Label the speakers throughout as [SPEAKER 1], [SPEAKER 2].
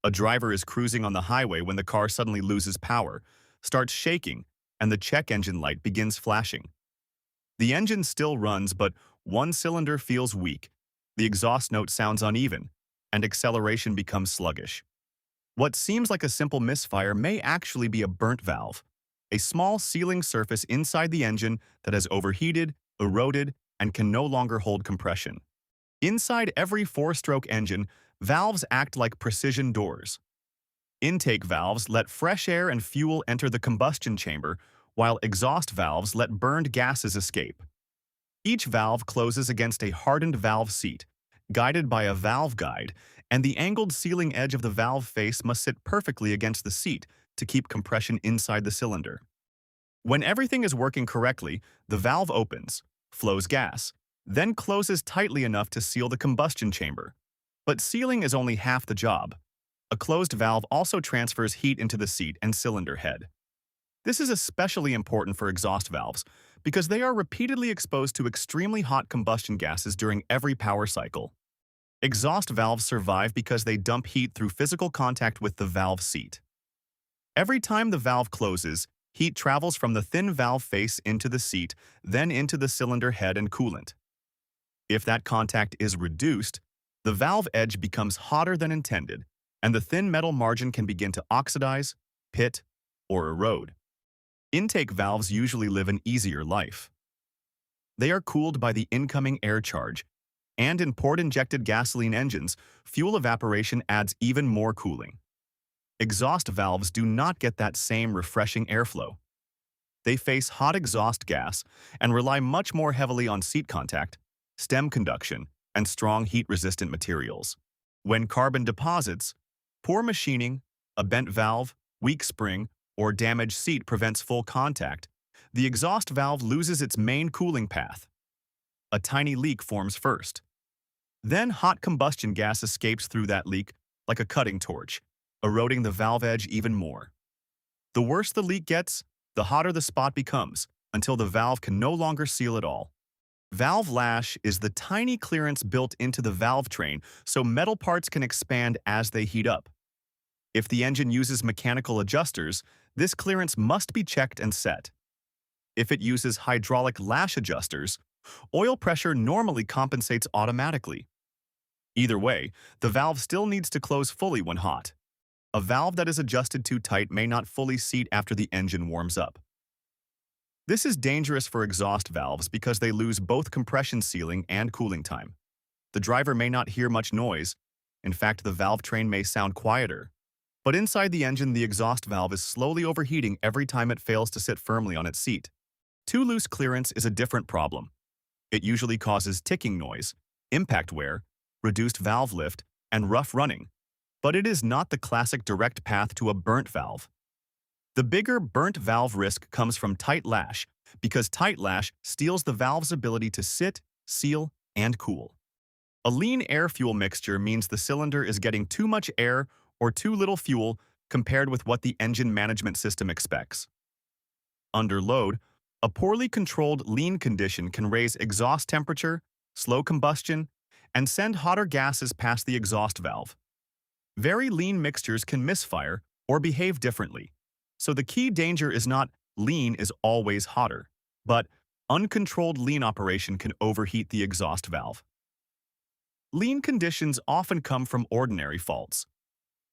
[SPEAKER 1] A driver is cruising on the highway when the car suddenly loses power, starts shaking, and the check engine light begins flashing. The engine still runs, but one cylinder feels weak, the exhaust note sounds uneven, and acceleration becomes sluggish. What seems like a simple misfire may actually be a burnt valve, a small sealing surface inside the engine that has overheated, eroded, and can no longer hold compression. Inside every four-stroke engine, valves act like precision doors. Intake valves let fresh air and fuel enter the combustion chamber, while exhaust valves let burned gases escape. Each valve closes against a hardened valve seat, guided by a valve guide, and the angled sealing edge of the valve face must sit perfectly against the seat to keep compression inside the cylinder. When everything is working correctly, the valve opens, flows gas, then closes tightly enough to seal the combustion chamber. But sealing is only half the job. A closed valve also transfers heat into the seat and cylinder head. This is especially important for exhaust valves because they are repeatedly exposed to extremely hot combustion gases during every power cycle. Exhaust valves survive because they dump heat through physical contact with the valve seat. Every time the valve closes, heat travels from the thin valve face into the seat, then into the cylinder head and coolant. If that contact is reduced, the valve edge becomes hotter than intended, and the thin metal margin can begin to oxidize, pit, or erode. Intake valves usually live an easier life. They are cooled by the incoming air charge, and in port-injected gasoline engines, fuel evaporation adds even more cooling. Exhaust valves do not get that same refreshing airflow. They face hot exhaust gas and rely much more heavily on seat contact, stem conduction, and strong heat-resistant materials. When carbon deposits, poor machining, a bent valve, weak spring, or damaged seat prevents full contact, the exhaust valve loses its main cooling path. A tiny leak forms first. Then hot combustion gas escapes through that leak like a cutting torch, eroding the valve edge even more. The worse the leak gets, the hotter the spot becomes, until the valve can no longer seal at all. Valve lash is the tiny clearance built into the valve train so metal parts can expand as they heat up. If the engine uses mechanical adjusters, this clearance must be checked and set. If it uses hydraulic lash adjusters, oil pressure normally compensates automatically. Either way, the valve still needs to close fully when hot. A valve that is adjusted too tight may not fully seat after the engine warms up. This is dangerous for exhaust valves because they lose both compression sealing and cooling time. The driver may not hear much noise. In fact, the valve train may sound quieter. But inside the engine, the exhaust valve is slowly overheating every time it fails to sit firmly on its seat. Too loose clearance is a different problem. It usually causes ticking noise, impact wear, reduced valve lift, and rough running. But it is not the classic direct path to a burnt valve. The bigger burnt valve risk comes from tight lash, because tight lash steals the valve's ability to sit, seal, and cool. A lean air-fuel mixture means the cylinder is getting too much air or too little fuel compared with what the engine management system expects. Under load, a poorly controlled lean condition can raise exhaust temperature, slow combustion, and send hotter gases past the exhaust valve. Very lean mixtures can misfire or behave differently. So the key danger is not lean is always hotter, but uncontrolled lean operation can overheat the exhaust valve. Lean conditions often come from ordinary faults: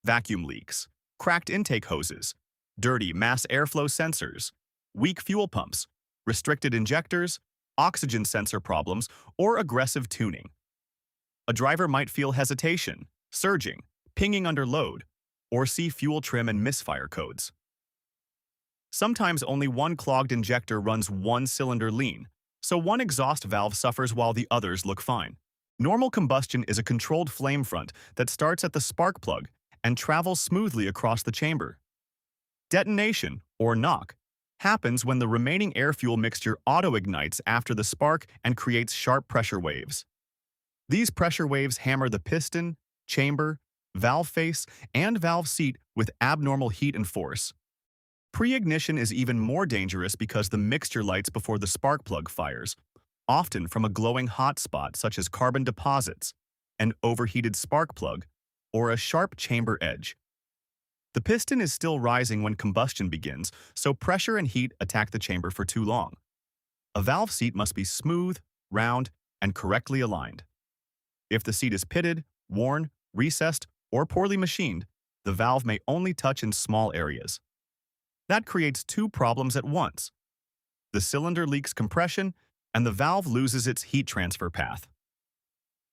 [SPEAKER 1] vacuum leaks, cracked intake hoses, dirty mass airflow sensors, weak fuel pumps, restricted injectors, oxygen sensor problems, or aggressive tuning. A driver might feel hesitation, surging, pinging under load, or see fuel trim and misfire codes. Sometimes only one clogged injector runs one cylinder lean, so one exhaust valve suffers while the others look fine. Normal combustion is a controlled flame front that starts at the spark plug and travels smoothly across the chamber. Detonation, or knock, happens when the remaining air-fuel mixture auto-ignites after the spark and creates sharp pressure waves. These pressure waves hammer the piston, chamber, valve face, and valve seat with abnormal heat and force. Pre-ignition is even more dangerous because the mixture lights before the spark plug fires, often from a glowing hot spot such as carbon deposits, an overheated spark plug, or a sharp chamber edge. The piston is still rising when combustion begins, so pressure and heat attack the chamber for too long. A valve seat must be smooth, round, and correctly aligned. If the seat is pitted, worn, recessed, or poorly machined, the valve may only touch in small areas. That creates two problems at once. The cylinder leaks compression, and the valve loses its heat transfer path.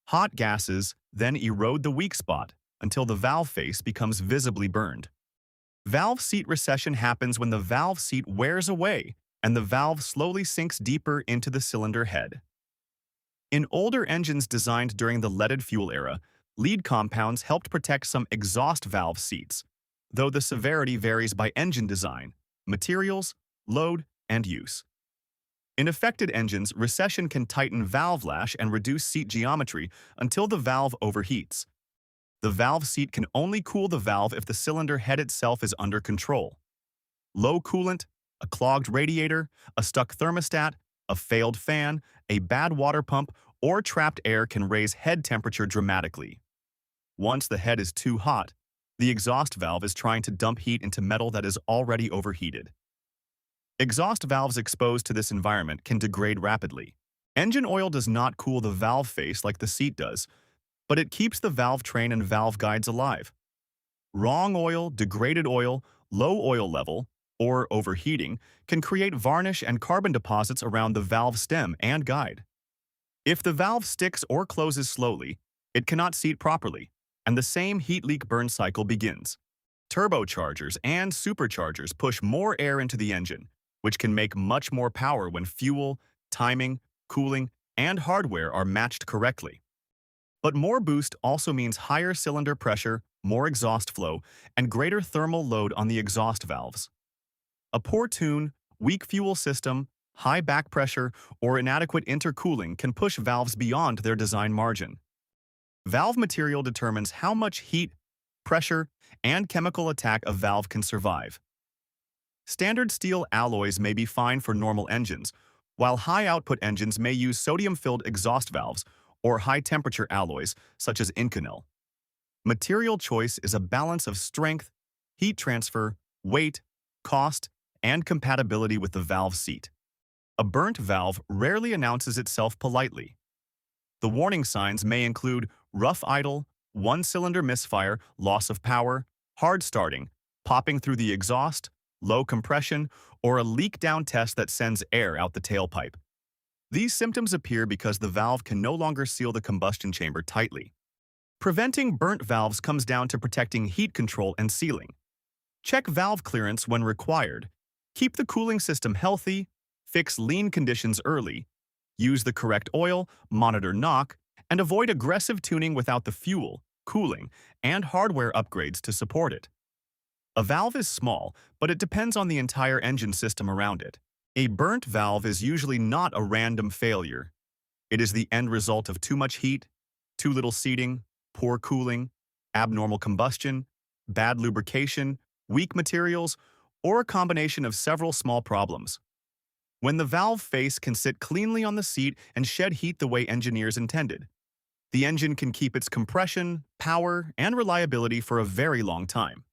[SPEAKER 1] Hot gases then erode the weak spot until the valve face becomes visibly burned. Valve seat recession happens when the valve seat wears away and the valve slowly sinks deeper into the cylinder head. In older engines designed during the leaded fuel era, lead compounds helped protect some exhaust valve seats, though the severity varies by engine design, materials, load, and use. In affected engines, recession can tighten valve lash and reduce seat geometry until the valve overheats. The valve seat can only cool the valve if the cylinder head itself is under control. Low coolant, a clogged radiator, a stuck thermostat, a failed fan, a bad water pump, or trapped air can raise head temperature dramatically. Once the head is too hot, the exhaust valve is trying to dump heat into metal that is already overheated. Exhaust valves exposed to this environment can degrade rapidly. Engine oil does not cool the valve face like the seat does, but it keeps the valve train and valve guides alive. Wrong oil, degraded oil, low oil level, or overheating can create varnish and carbon deposits around the valve stem and guide. If the valve sticks or closes slowly, it cannot seat properly, and the same heat leak burn cycle begins. Turbochargers and superchargers push more air into the engine, which can make much more power when fuel, timing, cooling, and hardware are matched correctly. But more boost also means higher cylinder pressure, more exhaust flow, and greater thermal load on the exhaust valves. A poor tune, weak fuel system, high back pressure, or inadequate intercooling can push valves beyond their design margin. Valve material determines how much heat, pressure, and chemical attack a valve can survive. Standard steel alloys may be fine for normal engines, while high-output engines may use sodium-filled exhaust valves or high-temperature alloys such as Inconel. Material choice is a balance of strength, heat transfer, weight, cost, and compatibility with the valve seat. A burnt valve rarely announces itself politely. The warning signs may include rough idle, one-cylinder misfire, loss of power, hard starting, popping through the exhaust, low compression, or a leak-down test that sends air out the tailpipe. These symptoms appear because the valve can no longer seal the combustion chamber tightly. Preventing burnt valves comes down to protecting heat control and sealing. Check valve clearance when required. Keep the cooling system healthy, fix lean conditions early, use the correct oil, monitor knock, and avoid aggressive tuning without the fuel, cooling, and hardware upgrades to support it. A valve is small, but it depends on the entire engine system around it. A burnt valve is usually not a random failure. It is the end result of too much heat, too little seating, poor cooling, abnormal combustion, bad lubrication, weak materials, or a combination of several small problems. When the valve face can sit cleanly on the seat and shed heat the way engineers intended, the engine can keep its compression, power, and reliability for a very long time.